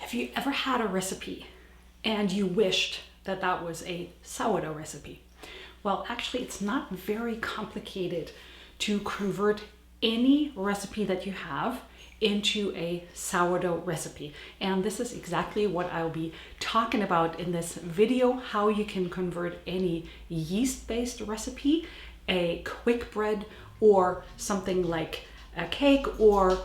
Have you ever had a recipe and you wished that that was a sourdough recipe? Well, actually, it's not very complicated to convert any recipe that you have into a sourdough recipe. And this is exactly what I'll be talking about in this video, how you can convert any yeast-based recipe, a quick bread, or something like a cake or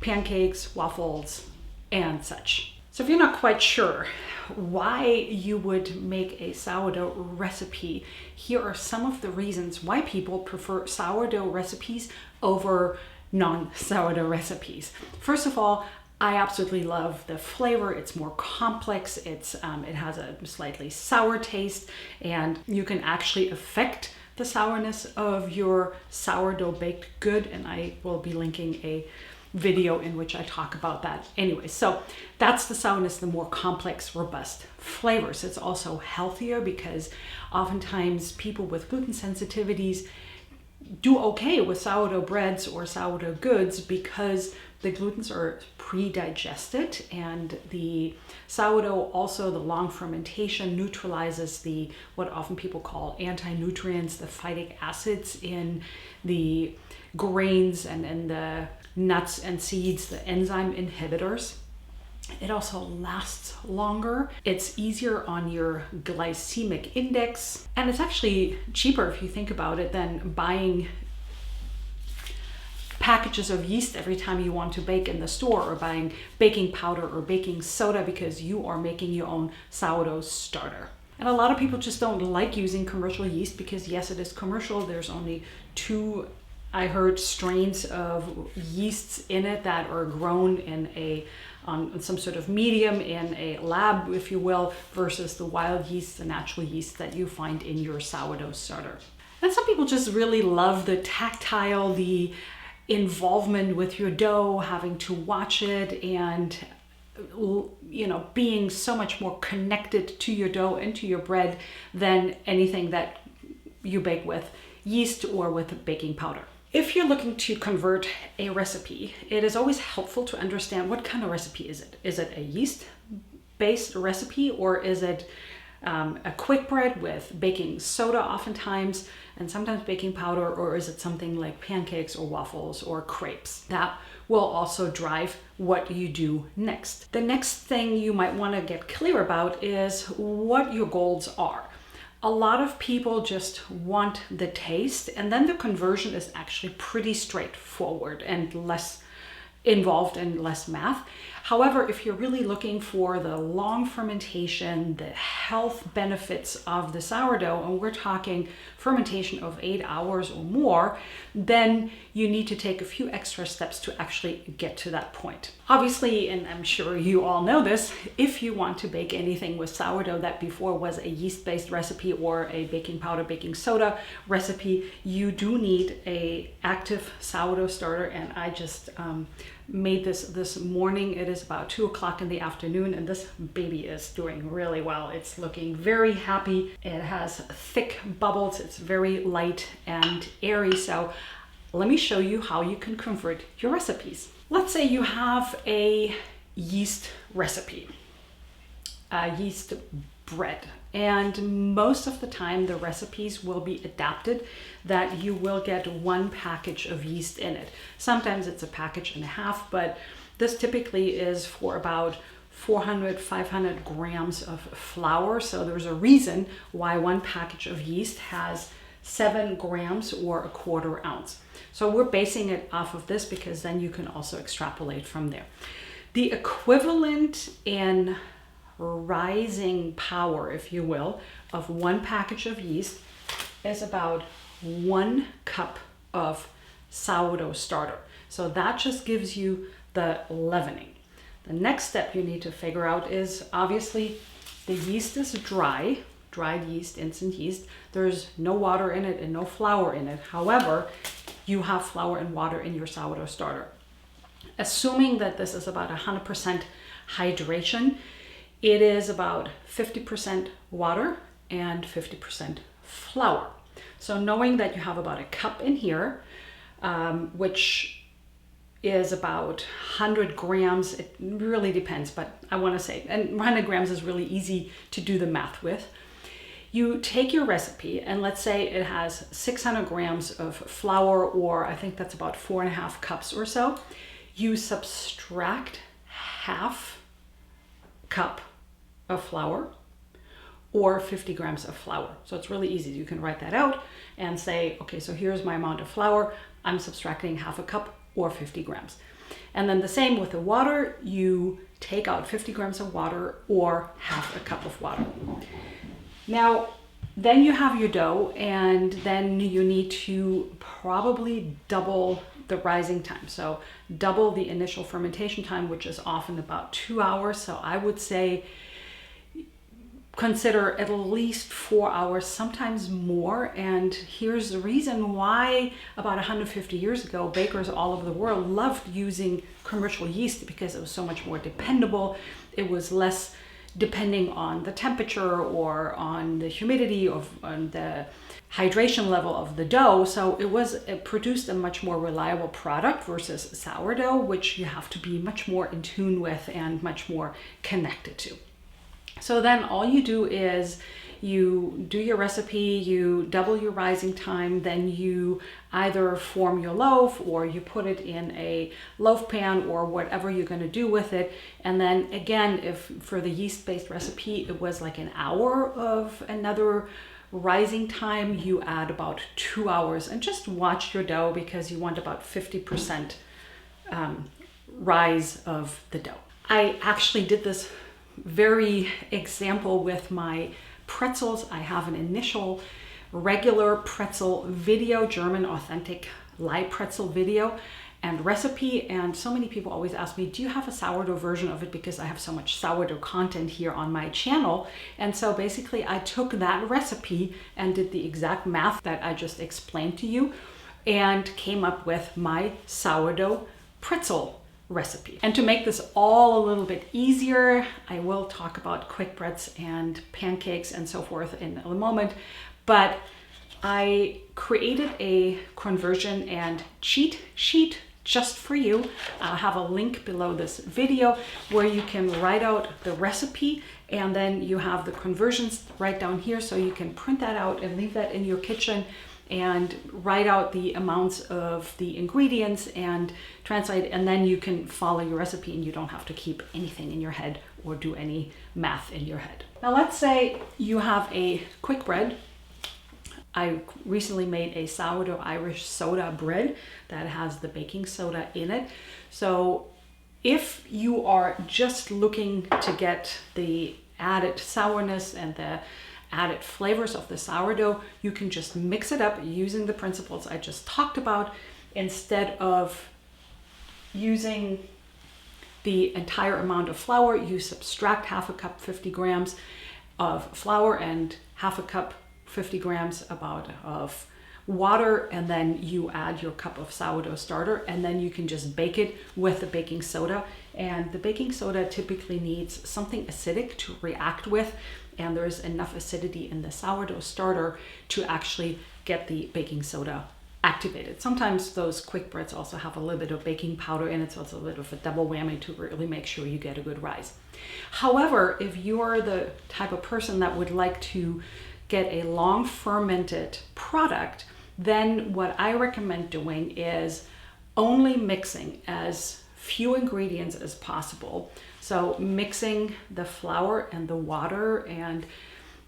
pancakes, waffles, and such. So if you're not quite sure why you would make a sourdough recipe, here are some of the reasons why people prefer sourdough recipes over non-sourdough recipes. First of all, I absolutely love the flavor. It's more complex. It has a slightly sour taste, and you can actually affect the sourness of your sourdough baked good, and I will be linking a video in which I talk about that anyway. So that's the sourness, the more complex, robust flavors. It's also healthier because oftentimes people with gluten sensitivities do okay with sourdough breads or sourdough goods because the glutens are pre-digested, and the sourdough, also the long fermentation, neutralizes the what often people call anti-nutrients, the phytic acids in the grains and in the nuts and seeds, the enzyme inhibitors. It also lasts longer. It's easier on your glycemic index, and it's actually cheaper if you think about it than buying packages of yeast every time you want to bake in the store, or buying baking powder or baking soda because you are making your own sourdough starter. And a lot of people just don't like using commercial yeast because yes, it is commercial. There's only two, I heard, strains of yeasts in it that are grown in some sort of medium in a lab, if you will, versus the wild yeast, the natural yeast that you find in your sourdough starter. And some people just really love the tactile, the involvement with your dough, having to watch it, and being so much more connected to your dough and to your bread than anything that you bake with yeast or with baking powder. If you're looking to convert a recipe, it is always helpful to understand what kind of recipe is it. Is it a yeast-based recipe, or is it a quick bread with baking soda oftentimes, and sometimes baking powder, or is it something like pancakes or waffles or crepes? That will also drive what you do next. The next thing you might want to get clear about is what your goals are. A lot of people just want the taste, and then the conversion is actually pretty straightforward and less involved and less math. However, if you're really looking for the long fermentation, the health benefits of the sourdough, and we're talking fermentation of 8 hours or more, then you need to take a few extra steps to actually get to that point. Obviously, and I'm sure you all know this, if you want to bake anything with sourdough that before was a yeast-based recipe or a baking powder, baking soda recipe, you do need an active sourdough starter, and I just made this morning. It is about 2 o'clock in the afternoon, and this baby is doing really well. It's looking very happy. It has thick bubbles. It's very light and airy. So let me show you how you can convert your recipes. Let's say you have a yeast recipe, a yeast bread, and most of the time the recipes will be adapted that you will get 1 package of yeast in it. Sometimes it's a package and a half, but this typically is for about 400-500 grams of flour. So there's a reason why 1 package of yeast has 7 grams or a 1/4 ounce. So we're basing it off of this because then you can also extrapolate from there. The equivalent in rising power, if you will, of 1 package of yeast is about 1 cup of sourdough starter. So that just gives you the leavening. The next step you need to figure out is, obviously, the yeast is dried yeast, instant yeast. There's no water in it and no flour in it. However, you have flour and water in your sourdough starter. Assuming that this is about 100% hydration, it is about 50% water and 50% flour. So knowing that you have about 1 cup in here, which is about 100 grams. It really depends, but I want to say, and 100 grams is really easy to do the math with. You take your recipe, and let's say it has 600 grams of flour, or I think that's about 4.5 cups or so. You subtract half cup of flour or 50 grams of flour. So it's really easy. You can write that out and say, okay, so here's my amount of flour. I'm subtracting half a cup or 50 grams. And then the same with the water. You take out 50 grams of water or half a cup of water. Now, then you have your dough, and then you need to probably double the rising time. So double the initial fermentation time, which is often about 2 hours. So I would say consider at least 4 hours, sometimes more. And here's the reason why. About 150 years ago, bakers all over the world loved using commercial yeast, because it was so much more dependable. It was less depending on the temperature or on the humidity or on the hydration level of the dough. So it produced a much more reliable product versus sourdough, which you have to be much more in tune with and much more connected to. So then all you do is you do your recipe, you double your rising time, then you either form your loaf or you put it in a loaf pan or whatever you're going to do with it. And then again, if for the yeast-based recipe, it was like an hour of another rising time, you add about 2 hours, and just watch your dough, because you want about 50% rise of the dough. I actually did this very example with my pretzels. I have an initial regular pretzel video, German authentic light pretzel video and recipe. And so many people always ask me, do you have a sourdough version of it? Because I have so much sourdough content here on my channel. And so basically I took that recipe and did the exact math that I just explained to you and came up with my sourdough pretzel recipe. And to make this all a little bit easier, I will talk about quick breads and pancakes and so forth in a moment, but I created a conversion and cheat sheet just for you. I'll have a link below this video where you can write out the recipe, and then you have the conversions right down here, so you can print that out and leave that in your kitchen and write out the amounts of the ingredients and translate, and then you can follow your recipe and you don't have to keep anything in your head or do any math in your head. Now let's say you have a quick bread. I recently made a sourdough Irish soda bread that has the baking soda in it. So if you are just looking to get the added sourness and the added flavors of the sourdough, you can just mix it up using the principles I just talked about. Instead of using the entire amount of flour, you subtract half a cup, 50 grams of flour, and half a cup, 50 grams about of water, and then you add your cup of sourdough starter, and then you can just bake it with the baking soda. And the baking soda typically needs something acidic to react with, and there's enough acidity in the sourdough starter to actually get the baking soda activated. Sometimes those quick breads also have a little bit of baking powder in it, so it's a little bit of a double whammy to really make sure you get a good rise. However, if you're the type of person that would like to get a long fermented product, then what I recommend doing is only mixing as few ingredients as possible. So mixing the flour and the water and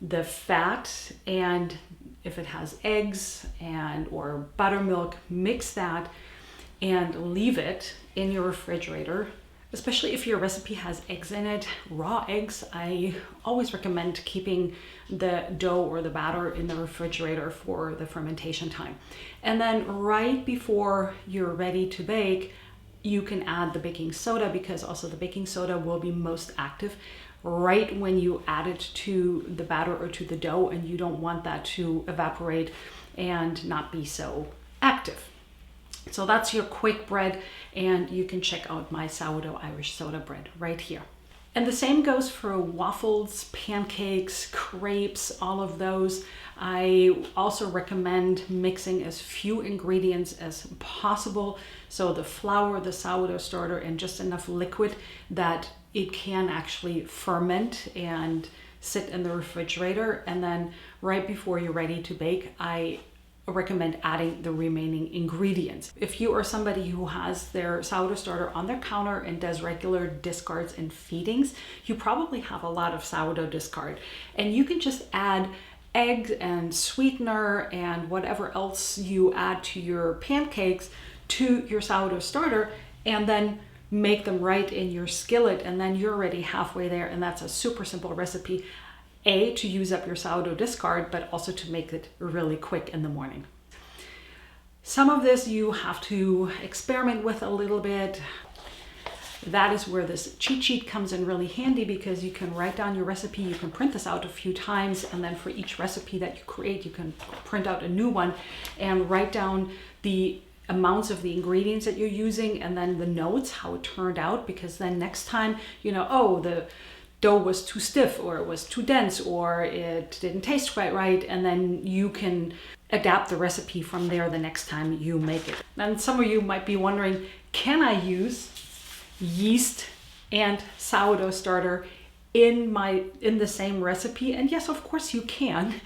the fat, and if it has eggs and or buttermilk, mix that and leave it in your refrigerator. Especially if your recipe has eggs in it, raw eggs, I always recommend keeping the dough or the batter in the refrigerator for the fermentation time. And then right before you're ready to bake, you can add the baking soda, because also the baking soda will be most active right when you add it to the batter or to the dough, and you don't want that to evaporate and not be so active. So that's your quick bread, and you can check out my sourdough Irish soda bread right here. And the same goes for waffles, pancakes, crepes, all of those. I also recommend mixing as few ingredients as possible. So the flour, the sourdough starter, and just enough liquid that it can actually ferment and sit in the refrigerator. And then right before you're ready to bake, I recommend adding the remaining ingredients. If you are somebody who has their sourdough starter on their counter and does regular discards and feedings, you probably have a lot of sourdough discard, and you can just add eggs and sweetener and whatever else you add to your pancakes to your sourdough starter, and then make them right in your skillet, and then you're already halfway there. And that's a super simple recipe, to use up your sourdough discard, but also to make it really quick in the morning. Some of this you have to experiment with a little bit. That is where this cheat sheet comes in really handy, because you can write down your recipe, you can print this out a few times, and then for each recipe that you create, you can print out a new one and write down the amounts of the ingredients that you're using, and then the notes, how it turned out, because then next time, you know, oh, the dough was too stiff, or it was too dense, or it didn't taste quite right, and then you can adapt the recipe from there the next time you make it. And some of you might be wondering, can I use yeast and sourdough starter in the same recipe? And yes, of course you can.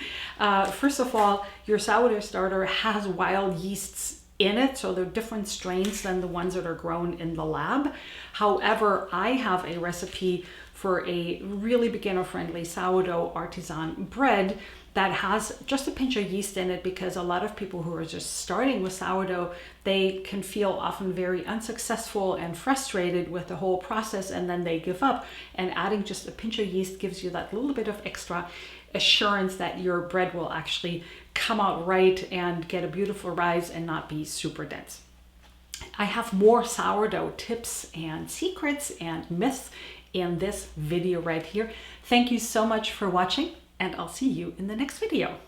First of all, your sourdough starter has wild yeasts in it, so they're different strains than the ones that are grown in the lab. However, I have a recipe for a really beginner-friendly sourdough artisan bread that has just a pinch of yeast in it, because a lot of people who are just starting with sourdough, they can feel often very unsuccessful and frustrated with the whole process, and then they give up. And adding just a pinch of yeast gives you that little bit of extra assurance that your bread will actually come out right and get a beautiful rise and not be super dense. I have more sourdough tips and secrets and myths in this video right here. Thank you so much for watching, and I'll see you in the next video.